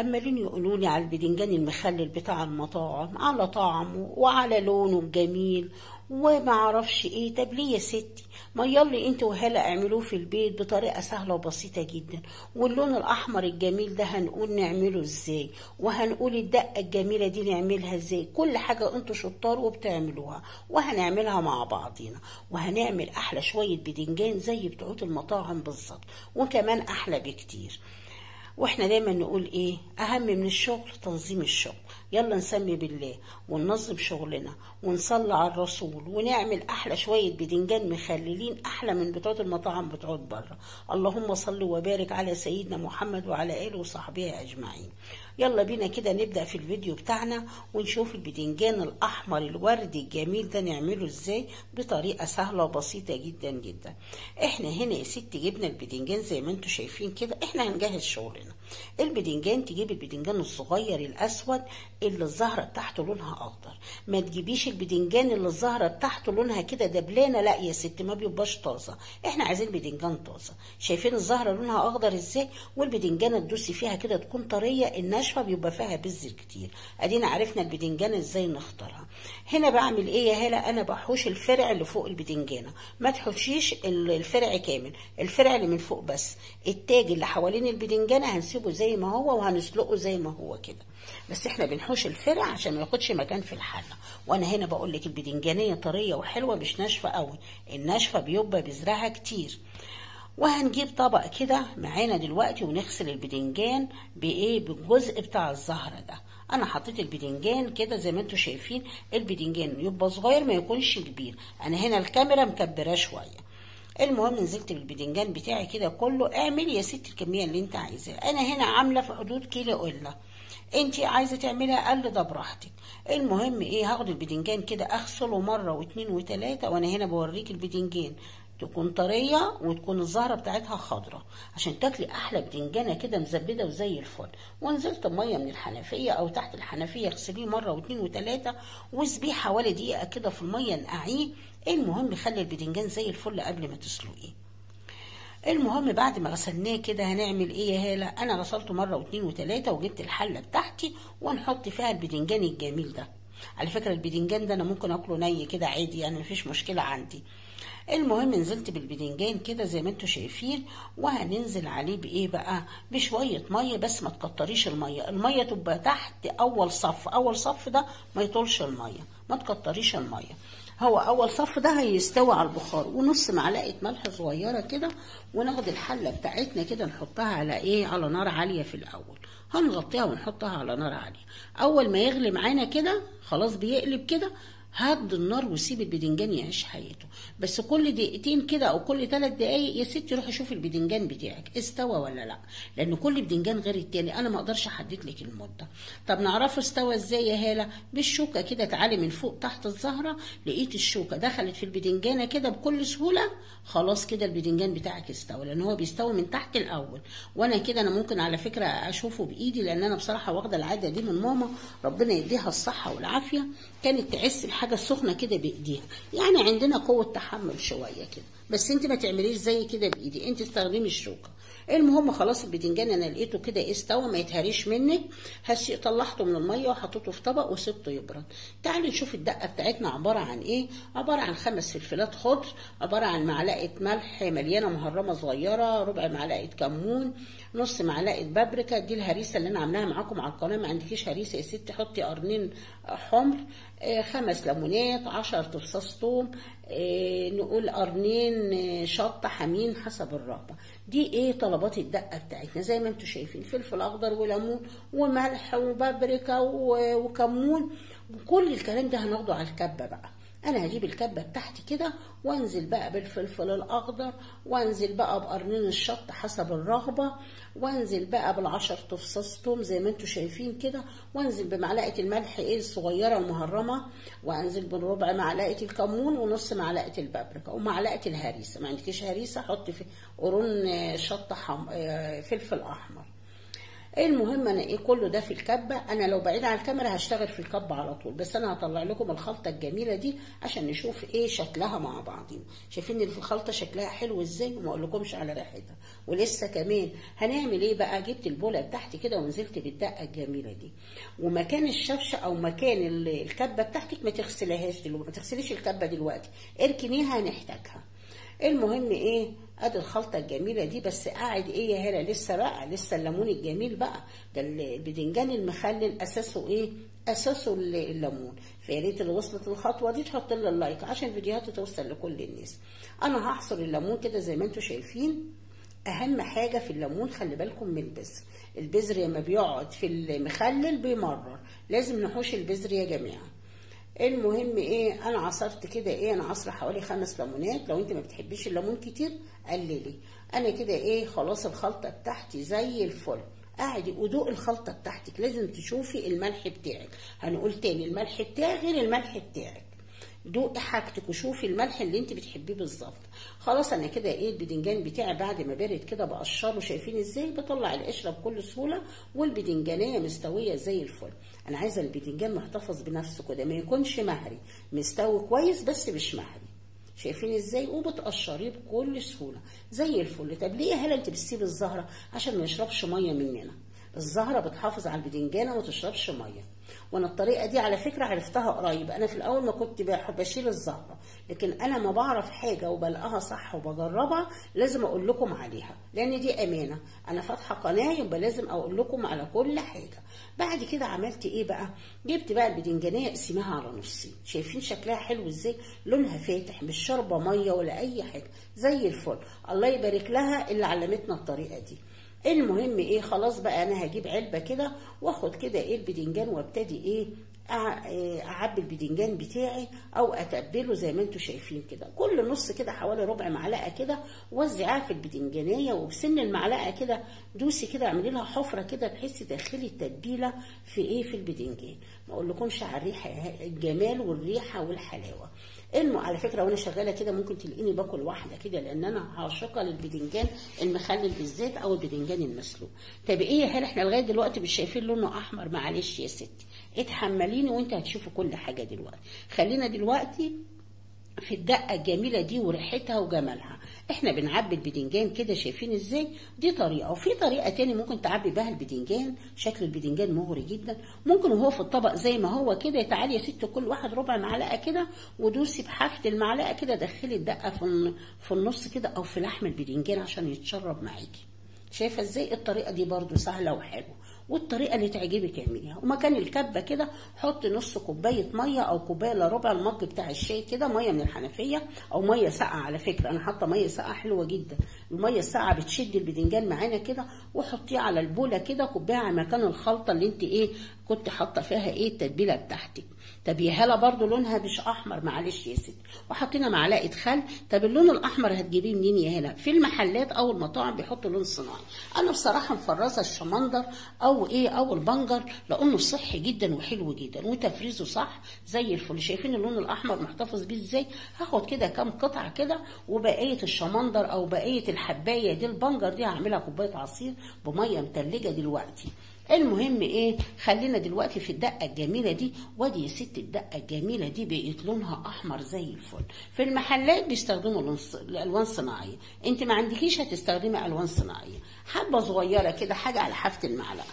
عمالين يقولوا لي على البدنجان المخلل بتاع المطاعم، على طعمه وعلى لونه الجميل وما اعرفش ايه. طب ليه يا ستي؟ ما يلا انت وهلا اعملوه في البيت بطريقه سهله وبسيطه جدا. واللون الاحمر الجميل ده هنقول نعمله ازاي، وهنقول الدقه الجميله دي نعملها ازاي. كل حاجه انتوا شطار وبتعملوها، وهنعملها مع بعضينا، وهنعمل احلى شويه بدنجان زي بتوع المطاعم بالظبط، وكمان احلى بكتير. واحنا دايما نقول ايه؟ اهم من الشغل تنظيم الشغل. يلا نسمي بالله وننظم شغلنا ونصلي على الرسول ونعمل احلى شويه بدنجان مخللين، احلى من بتوع المطاعم بتوع بره. اللهم صل وبارك على سيدنا محمد وعلى اله وصحبه اجمعين. يلا بينا كده نبدا في الفيديو بتاعنا ونشوف البدنجان الاحمر الوردي الجميل ده نعمله ازاي بطريقه سهله وبسيطه جدا جدا. احنا هنا يا ستي جبنا البدنجان زي ما انتم شايفين كده. احنا هنجهز شغلنا. البدنجان تجيب البدنجان الصغير الاسود اللي الزهره بتاعته لونها اخضر. ما تجيبيش البدنجان اللي الزهره بتاعته لونها كده دبلانه، لا يا ست ما بيبقاش طازه. احنا عايزين بدنجان طازه. شايفين الزهره لونها اخضر ازاي؟ والبدنجانه تدوسي فيها كده تكون طريه، الناشفه بيبقى فيها بذر كتير. ادينا عرفنا البدنجانه ازاي نختارها. هنا بعمل ايه يا هلا؟ انا بحوش الفرع اللي فوق البدنجانه. ما تحوشيش الفرع كامل، الفرع اللي من فوق بس. التاج اللي حوالين البدنجانه هنسيبه زي ما هو وهنسلقه زي ما هو كده، بس احنا بنحوش الفرع عشان ما ياخدش مكان في الحله. وانا هنا بقول لك البدنجانيه طريه وحلوه مش ناشفه قوي، الناشفه بيبقى بذرها كتير. وهنجيب طبق كده معانا دلوقتي ونغسل البدنجان بايه؟ بالجزء بتاع الزهره ده. انا حطيت البدنجان كده زي ما انتم شايفين. البدنجان يبقى صغير ما يكونش كبير. انا هنا الكاميرا مكبراه شويه. المهم نزلت بالبدنجان بتاعي كده كله. اعملي يا ستي الكميه اللي انت عايزاها. انا هنا عامله في حدود كيلو قله، انت عايزه تعملي اقل ده براحتك. المهم ايه؟ هاخد البدنجان كده اغسله مره واتنين وتلاته. وانا هنا بوريك البدنجان تكون طريه وتكون الزهره بتاعتها خضراء عشان تاكلي احلى بدنجانه كده مزبده وزي الفل. ونزلت بميه من الحنفيه او تحت الحنفيه، اغسليه مره واتنين وتلاته واسبيه حوالي دقيقه كده في الميه، نقعيه. المهم خلي البدنجان زي الفل قبل ما تسلقيه. المهم بعد ما غسلناه كده هنعمل ايه يا هاله؟ انا غسلته مره واتنين وتلاته وجبت الحله بتاعتي ونحط فيها البدنجان الجميل ده. على فكره البدنجان ده انا ممكن اكله ني كده عادي، يعني مفيش مشكله عندي. المهم نزلت بالبدنجان كده زي ما انتم شايفين، وهننزل عليه بايه بقى؟ بشويه ميه، بس ما تكتريش الميه. الميه تبقى تحت اول صف، اول صف ده ما يطولش الميه، ما تكتريش الميه. هو اول صف ده هيستوي على البخار. ونص معلقه ملح صغيره كده. وناخد الحله بتاعتنا كده نحطها على ايه؟ على نار عاليه في الاول. هنغطيها ونحطها على نار عاليه. اول ما يغلي معانا كده خلاص بيقلب كده، هد النار وسيب البدنجان يعيش حياته. بس كل دقيقتين كده او كل 3 دقايق يا ستي روحي شوفي البدنجان بتاعك استوى ولا لا، لان كل بدنجان غير التاني. انا ما اقدرش احدد لك المده. طب نعرفه استوى ازاي يا هاله؟ بالشوكه كده. تعالي من فوق تحت الزهره، لقيت الشوكه دخلت في البدنجانه كده بكل سهوله، خلاص كده البدنجان بتاعك استوى، لان هو بيستوي من تحت الاول. وانا كده انا ممكن على فكره اشوفه بايدي، لان انا بصراحه واخده العاده دي من ماما ربنا يديها الصحه والعافيه. كانت تعس الحاجه السخنه كده بايديها، يعني عندنا قوه تحمل شويه كده. بس انت ما تعمليش زي كده بايدي، انت استخدمي الشوكه. المهم خلاص البدنجان انا لقيته كده استوى، ما يتهريش منك. طلعته من الميه وحطيته في طبق وسبته يبرد. تعالي نشوف الدقه بتاعتنا عباره عن ايه. عباره عن 5 فلفلات خضر، عباره عن معلقه ملح مليانه مهرمه صغيره، ربع معلقه كمون، نص معلقه بابريكا. دي الهريسه اللي انا عاملاها معاكم على القناه. ما عندكيش هريسه يا ستي حطي قرنين حمر، 5 ليمونات، 10 فصوص ثوم، نقول قرنين شطه حامين حسب الرغبه. دي ايه طلبات الدقه بتاعتنا زي ما انتم شايفين. فلفل اخضر وليمون وملح وبابريكا وكمون، وكل الكلام ده هناخده على الكبه بقى. انا هجيب الكبه بتاعتي كده وانزل بقى بالفلفل الاخضر، وانزل بقى بقرنين الشط حسب الرغبه، وانزل بقى بالعشر فصوص توم زي ما انتم شايفين كده، وانزل بمعلقه الملح الصغيره المهرمه، وانزل بربع معلقه الكمون ونص معلقه البابريكا ومعلقه الهريسه. ما عندكيش هريسه حطي في قرون شطه فلفل احمر. المهم انا ايه كله ده في الكبه. انا لو بعيد عن الكاميرا هشتغل في الكبه على طول، بس انا هطلع لكم الخلطه الجميله دي عشان نشوف ايه شكلها مع بعضين. شايفين الخلطه شكلها حلو ازاي، وما اقولكمش على ريحتها. ولسه كمان هنعمل ايه بقى، جبت البوله بتاعتي كده ونزلت بالدقه الجميله دي، ومكان الشفشه او مكان الكبه بتاعتك ما تغسليهاش دلوقتي، ما تغسليش الكبه دلوقتي، اركنيها هنحتاجها. المهم ايه، ادي الخلطه الجميله دي. بس قاعد ايه يا هلا، لسه بقى لسه الليمون الجميل بقى ده. البدنجان المخلل اساسه ايه، اساسه الليمون. فيا ريت اللي وصلت الخطوه دي تحط لي اللايك عشان فيديوهاتي توصل لكل الناس. انا هعصر الليمون كده زي ما انتم شايفين. اهم حاجه في الليمون خلي بالكم من البذر. البذر لما بيقعد في المخلل بيمرر، لازم نحوش البذر يا جماعه. المهم ايه، انا عصرت كده ايه، انا عصره حوالي 5 ليمونات. لو انت ما بتحبيش الليمون كتير قللي. انا كده ايه خلاص الخلطه بتاعتي زي الفل. قاعدي ودوق الخلطه بتاعتك، لازم تشوفي الملح بتاعك. هنقول تاني، الملح بتاعي غير الملح بتاعك. دوقي حاجتك وشوفي الملح اللي انت بتحبيه بالظبط. خلاص انا كده ايه البدنجان بتاعي بعد ما بارد كده بقشره، شايفين ازاي بطلع القشره بكل سهوله، والبدنجانيه مستويه زي الفل. انا عايزه البدنجان محتفظ بنفسه كده، ما يكونش مهري، مستوي كويس بس مش مهري. شايفين ازاي، وبتقشريه بكل سهوله زي الفل. طب ليه يا هلا انت بتسيبي الزهره؟ عشان ما يشربش ميه مننا. الزهره بتحافظ على البدنجانه وما تشربش ميه. وانا الطريقه دي على فكره عرفتها قريب. انا في الاول ما كنت بشيل الزهره، لكن انا ما بعرف حاجه وبلقاها صح وبجربها لازم اقول لكم عليها، لان دي امانه. انا فاتحه قناه يبقى لازم اقول لكم على كل حاجه. بعد كده عملت ايه بقى، جبت بقى البدنجانيه اقسمها على نصين. شايفين شكلها حلو ازاي، لونها فاتح مش شاربه ميه ولا اي حاجه زي الفل. الله يبارك لها اللي علمتنا الطريقه دي. المهم ايه، خلاص بقى انا هجيب علبه كده واخد كده ايه البدنجان وابتدي ايه اعبي البدنجان بتاعي او اتبله زي ما انتم شايفين كده. كل نص كده حوالي ربع معلقه كده وزعيها في البدنجانيه، وبسن المعلقه كده دوسي كده اعملي لها حفره كده بحيث تدخلي التتبيله في ايه في البدنجان. ما اقولكمش على الريحه، الجمال والريحه والحلاوه. على فكره وانا شغاله كده ممكن تلاقيني باكل واحده كده، لان انا عاشقه للبدنجان المخلل بالذات او البدنجان المسلوق. طب ايه يا هلا احنا لغايه دلوقتي مش شايفين لونه احمر؟ معلش يا ستي اتحمليني وانت هتشوفوا كل حاجه دلوقتي. خلينا دلوقتي في الدقه الجميله دي وريحتها وجمالها. احنا بنعبي البدنجان كده شايفين ازاي، دي طريقه. وفي طريقه تاني ممكن تعبي بها البدنجان، شكل البدنجان مغري جدا. ممكن وهو في الطبق زي ما هو كده، تعالي يا ست كل واحد ربع معلقه كده ودوسي بحافه المعلقه كده دخلي الدقه في النص كده او في لحم البدنجان عشان يتشرب معاكي. شايفه ازاي الطريقه دي برده سهله وحلوه، والطريقه اللي تعجبك اعمليها. ومكان الكبه كده حط نص كوبايه ميه او كوبايه الا ربع المج بتاع الشاي كده، ميه من الحنفيه او ميه ساقعه. على فكره انا حاطه ميه ساقعه حلوه جدا. الميه الساقعه بتشد البدنجان معانا كده، وحطيه على البوله كده كوبايه على مكان الخلطه اللي انت ايه كنت حاطه فيها ايه التتبيله بتاعتك. طب يا هلا برضو لونها مش احمر، معلش يا ستي. وحطينا معلقه خل. طب اللون الاحمر هتجيبيه منين يا هلا؟ في المحلات او المطاعم بيحطوا لون صناعي. انا بصراحه مفرزه الشمندر او ايه او البنجر لانه صحي جدا وحلو جدا وتفريزه صح زي الفل. شايفين اللون الاحمر محتفظ بيه ازاي؟ هاخد كده كام قطعه كده، وبقيه الشمندر او بقيه الحبايه دي البنجر دي هعملها كوبايه عصير بميه متلجه دلوقتي. المهم ايه، خلينا دلوقتي في الدقه الجميله دي. وادي يا ست الدقه الجميله دي بقت لونها احمر زي الفل. في المحلات بيستخدموا الالوان صناعيه، انت ما عندكيش هتستخدمي الوان صناعيه. حبه صغيره كده حاجه على حافه المعلقه،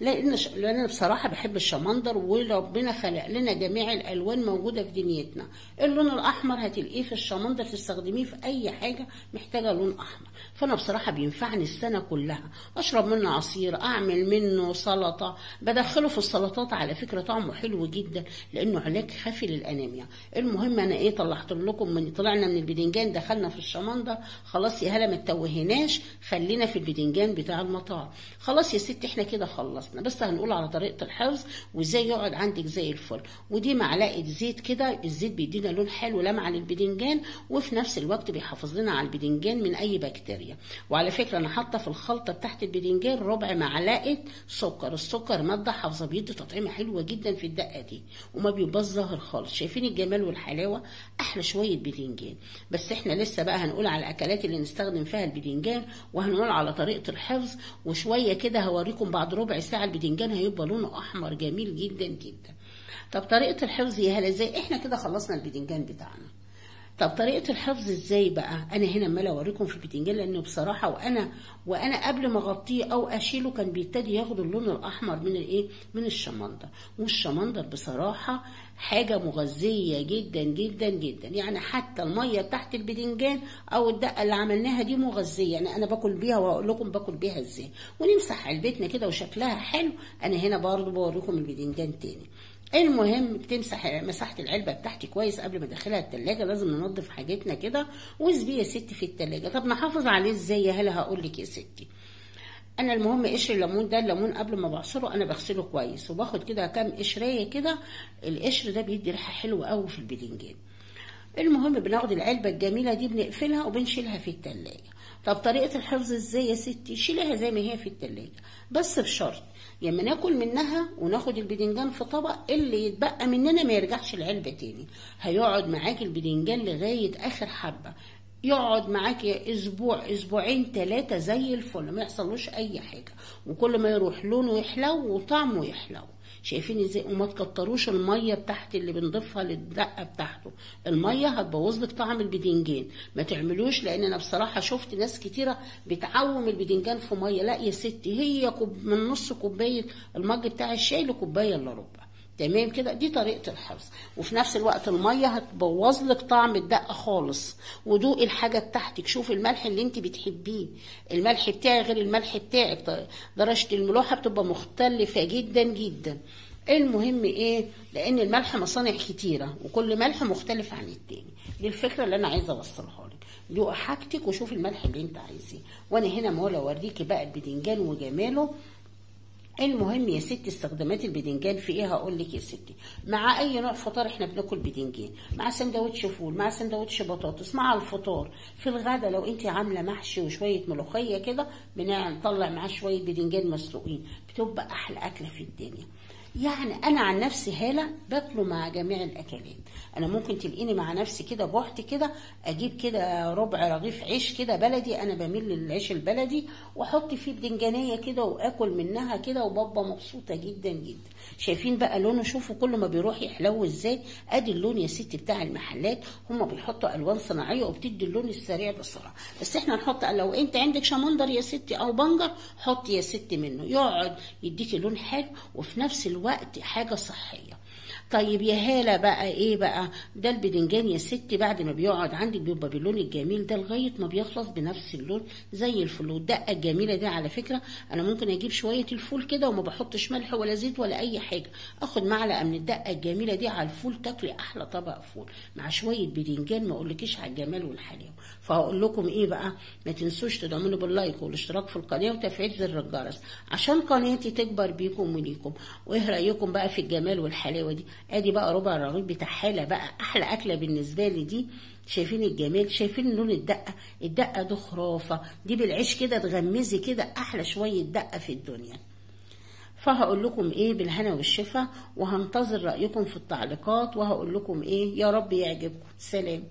لان انا بصراحه بحب الشمندر، وربنا خلق لنا جميع الالوان موجوده في دنيتنا. اللون الاحمر هتلاقيه في الشمندر، تستخدميه في اي حاجه محتاجه لون احمر. فانا بصراحه بينفعني السنه كلها، اشرب منه عصير، اعمل منه سلطه، بدخله في السلطات. على فكره طعمه حلو جدا لانه علاج خفي للانيميا. المهم انا ايه طلعت لكم طلعنا من البدنجان دخلنا في الشمندر. خلاص يا هلا ما تتوهناش، خلينا في البدنجان بتاع المطاعم. خلاص يا ست احنا كده خلصنا. خلصنا. بس هنقول على طريقه الحفظ وازاي يقعد عندك زي الفل. ودي معلقه زيت كده، الزيت بيدينا لون حلو لمعه للبدنجان، وفي نفس الوقت بيحافظ لنا على البدنجان من اي بكتيريا. وعلى فكره انا حاطه في الخلطه بتاعت البدنجان ربع معلقه سكر. السكر ماده حافظه، بيدي تطعيمه حلوه جدا في الدقه دي وما بيبقاش ظاهر خالص. شايفين الجمال والحلاوه؟ احلى شويه بدنجان. بس احنا لسه بقى هنقول على الاكلات اللي نستخدم فيها البدنجان، وهنقول على طريقه الحفظ، وشويه كده هوريكم بعد ربع ساعه البدنجان هيبقى لونه احمر جميل جدا جدا. طب طريقه الحفظ يا هلا ازاي؟ احنا كده خلصنا البدنجان بتاعنا. طب طريقه الحفظ ازاي بقى؟ انا هنا عماله اوريكم في البتنجان، لانه بصراحه وانا قبل ما اغطيه او اشيله كان بيبتدي ياخد اللون الاحمر من الايه؟ من الشمندر. والشمندر بصراحه حاجه مغذيه جدا جدا جدا، يعني حتى الميه تحت البتنجان او الدقه اللي عملناها دي مغذيه، يعني انا باكل بيها واقول لكم باكل بيها ازاي. ونمسح علبتنا كده وشكلها حلو. انا هنا برضو بوريكم البتنجان تاني. المهم بتمسح مساحه العلبه بتاعتي كويس قبل ما ادخلها التلاجة. لازم ننضف حاجتنا كده واسيبيه يا ستي في التلاجة. طب نحافظ عليه ازاي يا هلا؟ هقول لك يا ستي. انا المهم قشر الليمون ده، الليمون قبل ما بعصره انا بغسله كويس وباخد كده كام قشريه كده. القشر ده بيدي ريحه حلوه قوي في البدنجان. المهم بناخد العلبه الجميله دي بنقفلها وبنشيلها في التلاجة. طب طريقه الحفظ ازاي يا ستي؟ شيلها زي ما هي في التلاجة، بس بشرط لما ناكل منها وناخد البدنجان في طبق، اللي يتبقى مننا ما يرجعش العلبه تاني. هيقعد معاكي البدنجان لغايه اخر حبه، يقعد معاكي اسبوع اسبوعين 3 زي الفل، ما يحصلوش اي حاجه. وكل ما يروح لونه يحلو وطعمه يحلو. شايفين ازاي؟ وما تكتروش الميه بتاعت اللي بنضيفها للدقه بتاعته، الميه هتبوظ لك طعم البدنجان. ما تعملوش، لان انا بصراحه شفت ناس كتيره بتعوم البدنجان في ميه. لا يا ستي، هي من نص كوبايه المج بتاع الشاي لكوبايه الا ربع. تمام كده؟ دي طريقه الحفظ. وفي نفس الوقت الميه هتبوظ لك طعم الدقه خالص. ودوقي الحاجه بتاعتك، شوفي الملح اللي انت بتحبيه. الملح بتاعي غير الملح بتاعك، درجه الملوحه بتبقى مختلفه جدا جدا. المهم ايه؟ لان الملح مصانع كتيره وكل ملح مختلف عن التاني. دي الفكره اللي انا عايزه اوصلها لك. دوقي حاجتك وشوفي الملح اللي انت عايزاه. وانا هنا مولا اوريكي بقى البدنجان وجماله. المهم يا ستي استخدامات البدنجان في ايه؟ هقول لك يا ستي. مع اي نوع فطار احنا بناكل بدنجان، مع سندوتش فول، مع سندوتش بطاطس، مع الفطار، في الغدا لو انت عامله محشي وشويه ملوخيه كده بنطلع معاه شويه بدنجان مسلوقين، بتبقى احلى اكله في الدنيا. يعني انا عن نفسي هاله باكله مع جميع الاكلات. انا ممكن تلاقيني مع نفسي كده جحت كده اجيب كده ربع رغيف عيش كده بلدي، انا بميل للعيش البلدي، واحط فيه بدنجانيه كده واكل منها كده وببقى مبسوطه جدا جدا. شايفين بقى لونه؟ شوفوا كل ما بيروح يحلو ازاي. ادي اللون يا ستي بتاع المحلات، هم بيحطوا الوان صناعيه وبتدي اللون السريع بسرعه. بس احنا نحط، لو انت عندك شمندر يا ستي او بنجر حطي يا ستي منه، يقعد يديكي لون حلو وفي نفس الوقت حاجه صحيه. طيب يا هاله بقى ايه بقى؟ ده البدنجان يا ستي بعد ما بيقعد عندك بيبقى باللون الجميل ده لغايه ما بيخلص بنفس اللون زي الفول. والدقه الجميله دي على فكره انا ممكن اجيب شويه الفول كده وما بحطش ملح ولا زيت ولا اي حاجه، اخد معلقه من الدقه الجميله دي على الفول، تاكلي احلى طبق فول مع شويه بدنجان ما اقولكيش على الجمال والحلاوه. فهقول لكم ايه بقى؟ ما تنسوش تدعموني باللايك والاشتراك في القناه وتفعيل زر الجرس عشان قناتي تكبر بيكم وليكم. وايه رايكم بقى في الجمال والحلاوه دي؟ ادي بقى ربع الرغيف بتاع حاله بقى، احلى اكله بالنسبه لي دي. شايفين الجمال؟ شايفين لون الدقه؟ الدقه دي خرافه، دي بالعيش كده تغمزي كده احلى شويه دقه في الدنيا. فهقول لكم ايه؟ بالهنا والشفا، وهنتظر رايكم في التعليقات، وهقول لكم ايه؟ يا رب يعجبكم. سلام.